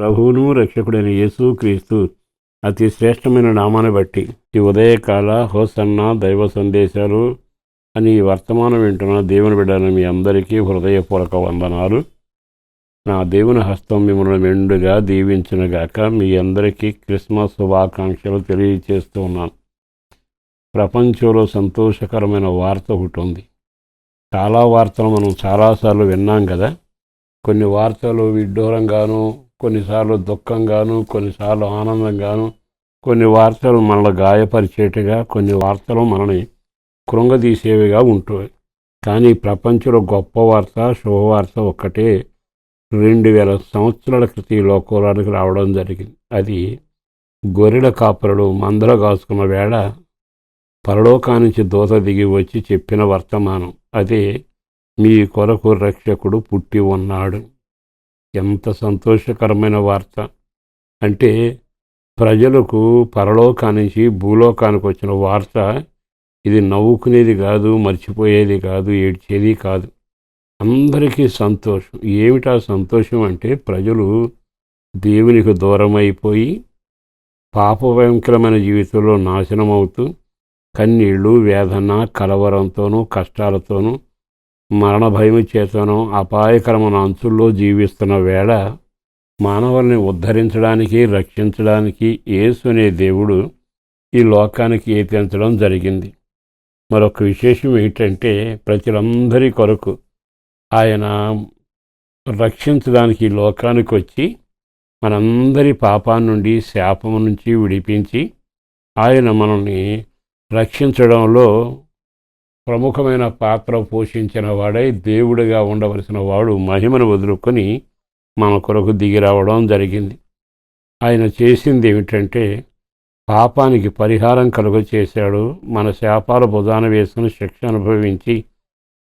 ప్రభువును రక్షకుడైన యేసు క్రీస్తు అతి శ్రేష్టమైన నామాన్ని బట్టి ఈ ఉదయకాల హోసన్న దైవ సందేశాలు అని ఈ వర్తమానం వింటున్న దేవుని బిడ్డలను మీ అందరికీ హృదయపూర్వక వందనాలు. నా దేవుని హస్తం మిమ్మల్ని మెండుగా దీవించునుగాక. మీ అందరికీ క్రిస్మస్ శుభాకాంక్షలు తెలియజేస్తూ ఉన్నాను. ప్రపంచంలో సంతోషకరమైన వార్త ఒకటి ఉంది. చాలా వార్తలు మనం చాలాసార్లు విన్నాం కదా. కొన్ని వార్తలు విడ్డూరంగాను, కొన్నిసార్లు దుఃఖంగాను, కొన్నిసార్లు ఆనందంగాను, కొన్ని వార్తలు మనల్ని గాయపరిచేట్టుగా, కొన్ని వార్తలు మనల్ని కృంగదీసేవిగా ఉంటాయి. కానీ ప్రపంచంలో గొప్ప వార్త, శుభవార్త ఒక్కటే 2000 సంవత్సరాల క్రితం ఈ లోకానికి రావడం జరిగింది. అది గొర్రెల కాపరులు మందలు కాసుకున్న వేళ పరలోకానికి దూత దిగి వచ్చి చెప్పిన వర్తమానం. అదే మీ కొరకు రక్షకుడు పుట్టి ఉన్నాడు. ఎంత సంతోషకరమైన వార్త అంటే, ప్రజలకు పరలోకానికి భూలోకానికి వచ్చిన వార్త. ఇది నవ్వుకునేది కాదు, మర్చిపోయేది కాదు, ఏడ్చేది కాదు. అందరికీ సంతోషం. ఏమిటా సంతోషం అంటే, ప్రజలు దేవునికి దూరం అయిపోయి పాపభయంకరమైన జీవితంలో నాశనమవుతూ కన్నీళ్ళు, వేదన, కలవరంతోనూ, కష్టాలతోనూ, మరణ భయం చేతనో అపాయకరమైన అంచుల్లో జీవిస్తున్న వేళ మానవుల్ని ఉద్ధరించడానికి, రక్షించడానికి యేసు అనే దేవుడు ఈ లోకానికి ఎత్తించడం జరిగింది. మరొక విశేషం ఏంటంటే, ప్రజలందరి కొరకు ఆయన రక్షించడానికి ఈ లోకానికి వచ్చి మనందరి పాపాన్ని నుండి, శాపం నుంచి విడిపించి ఆయన మనల్ని రక్షించడంలో ప్రముఖమైన పాత్ర పోషించిన వాడై దేవుడిగా ఉండవలసిన వాడు మహిమను వదులుకొని మన కొరకు దిగి రావడం జరిగింది. ఆయన చేసింది ఏమిటంటే, పాపానికి పరిహారం కలుగ చేశాడు. మన శాపాల భుజాన వేసుకుని శిక్ష అనుభవించి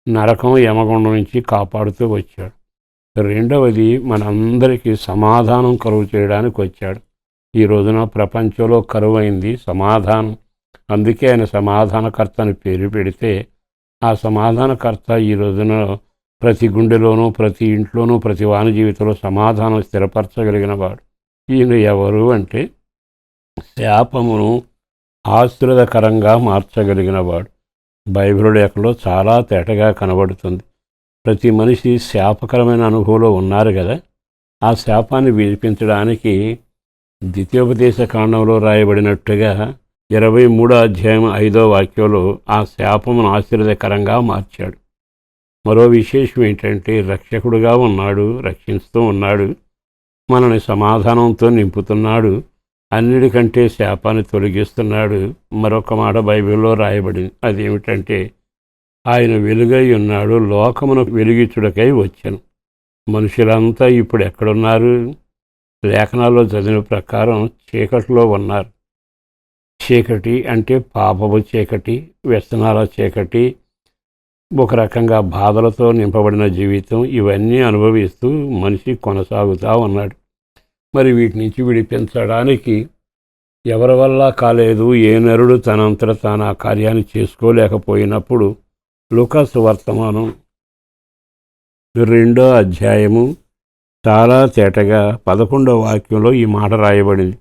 నరకం, యమగుండం నుంచి కాపాడుతూ వచ్చాడు. రెండవది, మనందరికీ సమాధానం కలుగు చేయడానికి వచ్చాడు. ఈ రోజున ప్రపంచంలో కరువైంది సమాధానం. అందుకే ఆయన సమాధానకర్త అని పేరు పెడితే, ఆ సమాధానకర్త ఈ రోజున ప్రతి గుండెలోనూ, ప్రతి ఇంట్లోనూ, ప్రతి వాని జీవితంలో సమాధానం స్థిరపరచగలిగిన వాడు. ఈయన ఎవరు అంటే, శాపమును ఆశీర్వాదకరంగా మార్చగలిగిన వాడు. బైబిల్ లేఖలో చాలా తేటగా కనబడుతుంది. ప్రతి మనిషి శాపకరమైన అనుభవంలో ఉన్నారు కదా. ఆ శాపాన్ని విడిపించడానికి ద్వితీయోపదేశ కాండంలో రాయబడినట్టుగా 23వ అధ్యాయం 5వ వాక్యంలో ఆ శాపమును ఆశీర్వాదకరంగా మార్చాడు. మరో విశేషం ఏంటంటే, రక్షకుడుగా ఉన్నాడు, రక్షిస్తూ ఉన్నాడు, మనని సమాధానంతో నింపుతున్నాడు, అన్నిటికంటే శాపాన్ని తొలగిస్తున్నాడు. మరొక మాట బైబిల్లో రాయబడింది. అదేమిటంటే, ఆయన వెలుగై ఉన్నాడు, లోకమును వెలిగించుటకై వచ్చాను. మనుషులంతా ఇప్పుడు ఎక్కడున్నారు? లేఖనాల్లో చదివిన ప్రకారం చీకటిలో ఉన్నారు. చీకటి అంటే పాపపు చీకటి, వ్యసనాల చీకటి, ఒక రకంగా బాధలతో నింపబడిన జీవితం. ఇవన్నీ అనుభవిస్తూ మనిషి కొనసాగుతూ ఉన్నాడు. మరి వీటి నుంచి విడిపించడానికి ఎవరి వల్ల కాలేదు. ఏ నరుడు తనంతట తాను ఆ కార్యాన్ని చేసుకోలేకపోయినప్పుడు లూకాసు వర్తమానం 2వ అధ్యాయము చాలా తేటగా 11వ వాక్యంలో ఈ మాట రాయబడింది.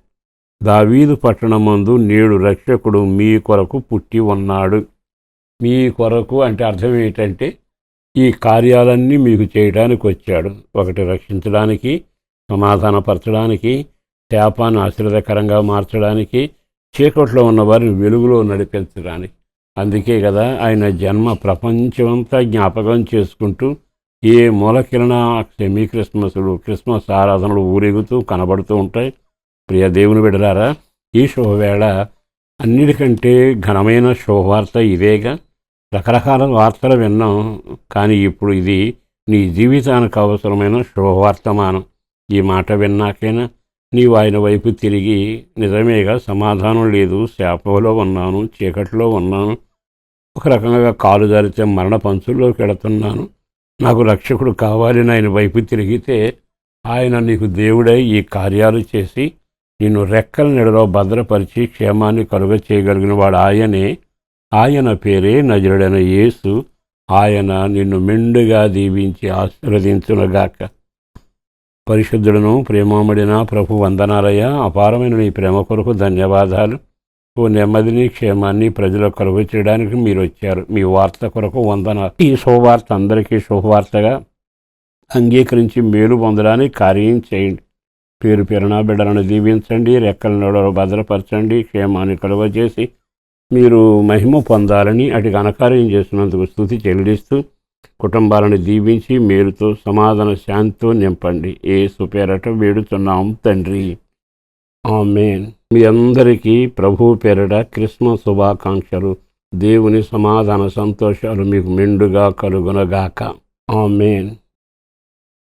దావీదు పట్టణమందు నేడు రక్షకుడు మీ కొరకు పుట్టి ఉన్నాడు. మీ కొరకు అంటే అర్థం ఏంటంటే, ఈ కార్యాలన్నీ మీకు చేయడానికి వచ్చాడు. ఒకటి, రక్షించడానికి, సమాధానపరచడానికి, శాపాన్ని ఆశీర్వాదకరంగా మార్చడానికి, చీకట్లో ఉన్న వారిని వెలుగులో నడిపించడానికి. అందుకే కదా ఆయన జన్మ ప్రపంచమంతా జ్ఞాపకం చేసుకుంటూ ఏ మూలకిరణ సెమీ క్రిస్మస్లు, క్రిస్మస్ ఆరాధనలు ఊరేగుతూ కనబడుతూ ఉంటాయి. ప్రియ దేవుని బిడ్డలారా, ఈ శుభవేళ అన్నిటికంటే ఘనమైన శుభవార్త ఇదేగా. రకరకాల వార్తలు విన్నాం, కానీ ఇప్పుడు ఇది నీ జీవితానికి అవసరమైన శుభవర్తమానం. ఈ మాట విన్నాకైనా నీవు ఆయన వైపు తిరిగి, నిజమేగా సమాధానం లేదు, శాపంలో ఉన్నాను, చీకట్లో ఉన్నాను, ఒక రకంగా కాలు జారితే మరణ పంచుల్లోకి వెళుతున్నాను, నాకు రక్షకుడు కావాలని ఆయన వైపు తిరిగితే, ఆయన నీకు దేవుడై ఈ కార్యాలు చేసి నిన్ను రెక్కల నీడలో భద్రపరిచి క్షేమాన్ని కలుగ చేయగలిగిన వాడు ఆయనే. ఆయన పేరే నజరుడైన యేసు. ఆయన నిన్ను మెండుగా దీవించి ఆశీర్వదించునుగాక. పరిశుద్ధుడును ప్రేమమడిన ప్రభు వందనాలయ్యా. అపారమైన నీ ప్రేమ కొరకు ధన్యవాదాలు. ఓ నెమ్మదిని క్షేమాన్ని ప్రజల కొరకు చేయడానికి మీరు వచ్చారు. మీ వార్త కొరకు వందనాలు. ఈ శుభవార్త అందరికీ శుభవార్తగా అంగీకరించి మేలు పొందడానికి కార్యం చేయండి. పేరు పేరున బిడ్డలను దీవించండి, రెక్కల నడవలు భద్రపరచండి, క్షేమాన్ని కలుగజేసి మీరు మహిమ పొందాలని అటు ఘనకార్యం చేసినందుకు స్తుతి చెల్లిస్తూ కుటుంబాలను దీవించి మేలుతో సమాధాన శాంతితో నింపండి. యేసు పేరట వేడుతున్నాం తండ్రి, ఆమేన్. మీ అందరికీ ప్రభు పేరట క్రిస్మస్ శుభాకాంక్షలు. దేవుని సమాధాన సంతోషాలు మీకు మెండుగా కలుగునగాక. ఆమేన్.